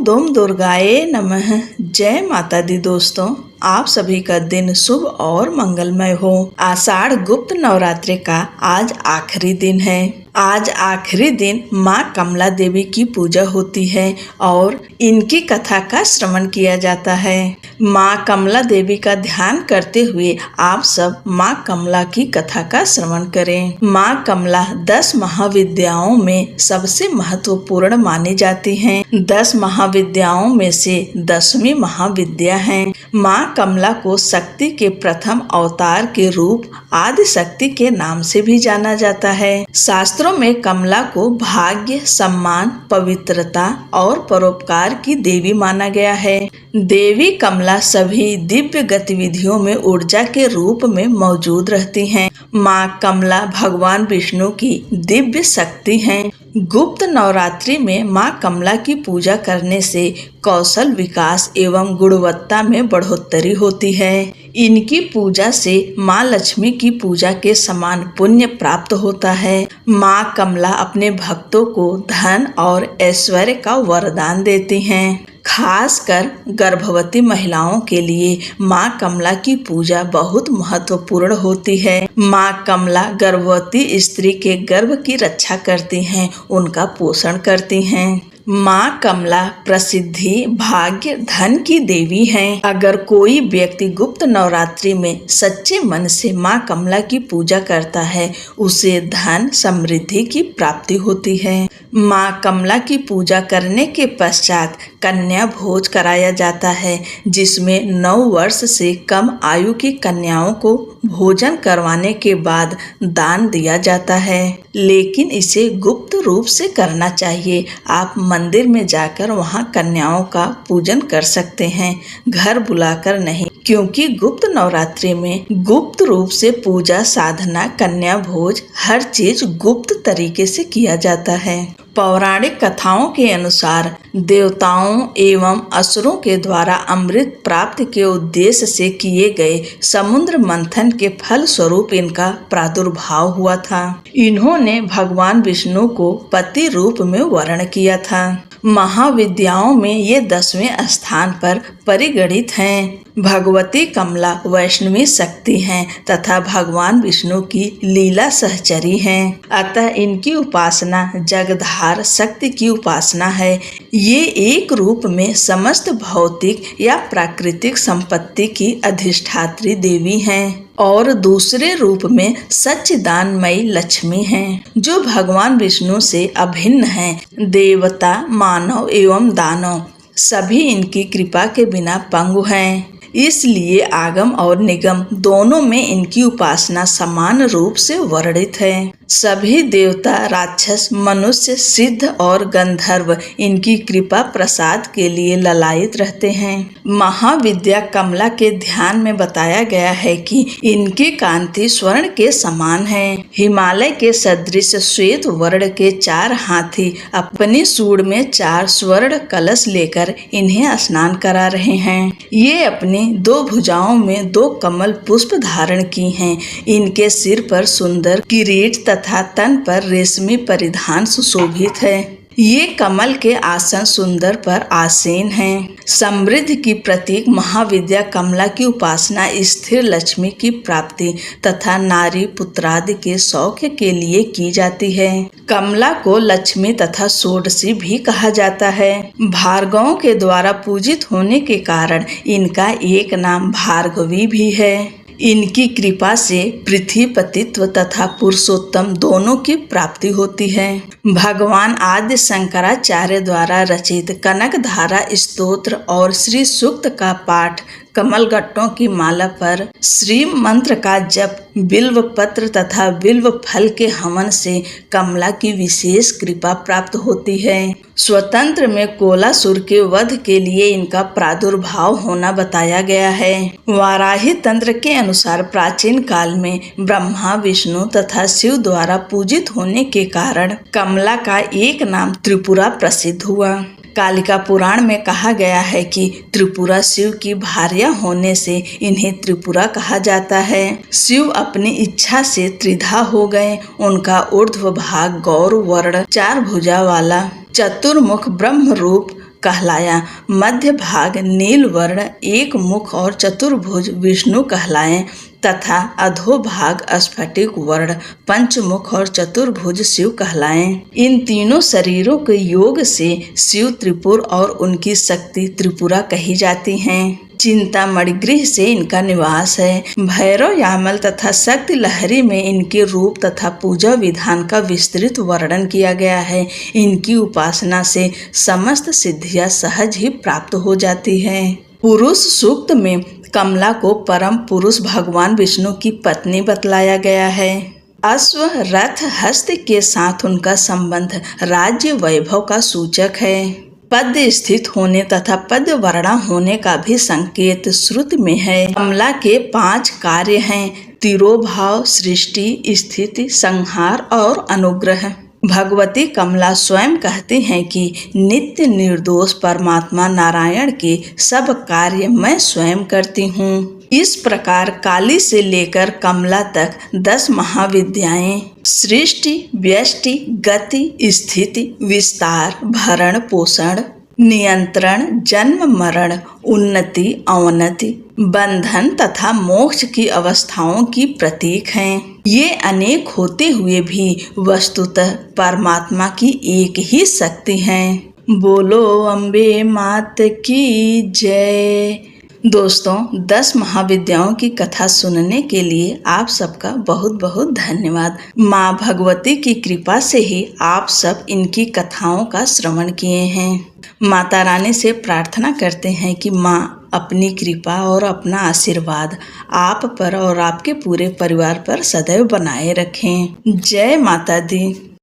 दोम दुर्गाए नमः। जय माता दी दोस्तों, आप सभी का दिन शुभ और मंगलमय हो। आषाढ़ गुप्त नवरात्रि का आज आखिरी दिन है। आज आखिरी दिन माँ कमला देवी की पूजा होती है और इनकी कथा का श्रवण किया जाता है। माँ कमला देवी का ध्यान करते हुए आप सब माँ कमला की कथा का श्रवण करें। माँ कमला 10 महाविद्याओं में सबसे महत्वपूर्ण मानी जाती हैं। 10 महाविद्याओं में से 10वीं महाविद्या है। माँ कमला को शक्ति के प्रथम अवतार के रूप आदि शक्ति के नाम से भी जाना जाता है। शास्त्रों में कमला को भाग्य, सम्मान, पवित्रता और परोपकार की देवी माना गया है। देवी कमला सभी दिव्य गतिविधियों में ऊर्जा के रूप में मौजूद रहती हैं। माँ कमला भगवान विष्णु की दिव्य शक्ति हैं। गुप्त नवरात्रि में माँ कमला की पूजा करने से कौशल विकास एवं गुणवत्ता में बढ़ोतरी होती है। इनकी पूजा से माँ लक्ष्मी की पूजा के समान पुण्य प्राप्त होता है। माँ कमला अपने भक्तों को धन और ऐश्वर्य का वरदान देती हैं। खासकर गर्भवती महिलाओं के लिए माँ कमला की पूजा बहुत महत्वपूर्ण होती है। माँ कमला गर्भवती स्त्री के गर्भ की रक्षा करती हैं, उनका पोषण करती हैं। माँ कमला प्रसिद्धि, भाग्य, धन की देवी हैं। अगर कोई व्यक्ति गुप्त नवरात्रि में सच्चे मन से माँ कमला की पूजा करता है, उसे धन समृद्धि की प्राप्ति होती है। माँ कमला की पूजा करने के पश्चात कन्या भोज कराया जाता है, जिसमें 9 वर्ष से कम आयु की कन्याओं को भोजन करवाने के बाद दान दिया जाता है, लेकिन इसे गुप्त रूप से करना चाहिए। आप मंदिर में जाकर वहां कन्याओं का पूजन कर सकते हैं, घर बुलाकर नहीं, क्योंकि गुप्त नवरात्रि में गुप्त रूप से पूजा, साधना, कन्या भोज हर चीज गुप्त तरीके से किया जाता है। पौराणिक कथाओं के अनुसार देवताओं एवं असुरों के द्वारा अमृत प्राप्ति के उद्देश्य से किए गए समुद्र मंथन के फल स्वरूप इनका प्रादुर्भाव हुआ था। इन्होंने भगवान विष्णु को पति रूप में वर्ण किया था। महाविद्याओं में ये 10वें स्थान पर परिगणित हैं। भगवती कमला वैष्णवी शक्ति हैं तथा भगवान विष्णु की लीला सहचरी हैं। अतः इनकी उपासना जगधार शक्ति की उपासना है। ये एक रूप में समस्त भौतिक या प्राकृतिक संपत्ति की अधिष्ठात्री देवी हैं और दूसरे रूप में सच्चिदानमयी लक्ष्मी हैं, जो भगवान विष्णु से अभिन्न हैं। देवता, मानव एवं दानव सभी इनकी कृपा के बिना पंगु हैं। इसलिए आगम और निगम दोनों में इनकी उपासना समान रूप से वर्णित है। सभी देवता, राक्षस, मनुष्य, सिद्ध और गंधर्व इनकी कृपा प्रसाद के लिए ललायित रहते हैं। महाविद्या कमला के ध्यान में बताया गया है कि इनकी कांति स्वर्ण के समान है। हिमालय के सदृश श्वेत वर्ण के 4 हाथी अपनी सूंड में 4 स्वर्ण कलश लेकर इन्हें स्नान करा रहे हैं। ये अपनी 2 भुजाओं में 2 कमल पुष्प धारण की हैं। इनके सिर पर सुंदर किरीट तथा तन पर रेशमी परिधान सुशोभित है। ये कमल के आसन सुंदर पर आसीन हैं। समृद्धि की प्रतीक महाविद्या कमला की उपासना स्थिर लक्ष्मी की प्राप्ति तथा नारी पुत्रादि के सौख्य के लिए की जाती है। कमला को लक्ष्मी तथा षोडशी भी कहा जाता है। भार्गवों के द्वारा पूजित होने के कारण इनका एक नाम भार्गवी भी है। इनकी कृपा से पृथ्वीपतित्व तथा पुरुषोत्तम दोनों की प्राप्ति होती है। भगवान आदि शंकराचार्य द्वारा रचित कनकधारा स्तोत्र और श्री सूक्त का पाठ, कमल गट्टों की माला पर श्री मंत्र का जप, बिल्व पत्र तथा बिल्व फल के हवन से कमला की विशेष कृपा प्राप्त होती है। स्वतंत्र में कोलासुर के वध के लिए इनका प्रादुर्भाव होना बताया गया है। वाराही तंत्र के अनुसार प्राचीन काल में ब्रह्मा, विष्णु तथा शिव द्वारा पूजित होने के कारण कमला का एक नाम त्रिपुरा प्रसिद्ध हुआ। कालिका पुराण में कहा गया है कि त्रिपुरा शिव की भार्या होने से इन्हें त्रिपुरा कहा जाता है। शिव अपनी इच्छा से त्रिधा हो गए। उनका ऊर्ध्व भाग गौर वर्ण 4 भुजा वाला चतुर्मुख ब्रह्म रूप कहलाया। मध्य भाग नील वर्ण एक मुख और चतुर्भुज विष्णु कहलाए तथा अधोभाग स्फटिक वर्ण पंचमुख और चतुर्भुज शिव कहलाए। इन तीनों शरीरों के योग से शिव त्रिपुर और उनकी शक्ति त्रिपुरा कही जाती हैं। चिंतामणि गृह से इनका निवास है। भैरव यामल तथा शक्ति लहरी में इनके रूप तथा पूजा विधान का विस्तृत वर्णन किया गया है। इनकी उपासना से समस्त सिद्धियां सहज ही प्राप्त हो जाती है। पुरुष सूक्त में कमला को परम पुरुष भगवान विष्णु की पत्नी बतलाया गया है। अश्व रथ हस्त के साथ उनका संबंध राज्य वैभव का सूचक है। पद स्थित होने तथा पद वर्णा होने का भी संकेत श्रुति में है। कमला के 5 कार्य हैं: तिरोभाव, सृष्टि, स्थिति, संहार और अनुग्रह। भगवती कमला स्वयं कहती हैं कि नित्य निर्दोष परमात्मा नारायण के सब कार्य मैं स्वयं करती हूँ। इस प्रकार काली से लेकर कमला तक 10 महाविद्याएं सृष्टि, व्यष्टि, गति, स्थिति, विस्तार, भरण पोषण, नियंत्रण, जन्म मरण, उन्नति अवनति, बंधन तथा मोक्ष की अवस्थाओं की प्रतीक हैं। ये अनेक होते हुए भी वस्तुतः परमात्मा की एक ही शक्ति हैं। बोलो अम्बे मात की जय। दोस्तों, 10 महाविद्याओं की कथा सुनने के लिए आप सबका बहुत बहुत धन्यवाद। माँ भगवती की कृपा से ही आप सब इनकी कथाओं का श्रवण किए हैं। माता रानी से प्रार्थना करते हैं कि माँ अपनी कृपा और अपना आशीर्वाद आप पर और आपके पूरे परिवार पर सदैव बनाए रखें। जय माता दी।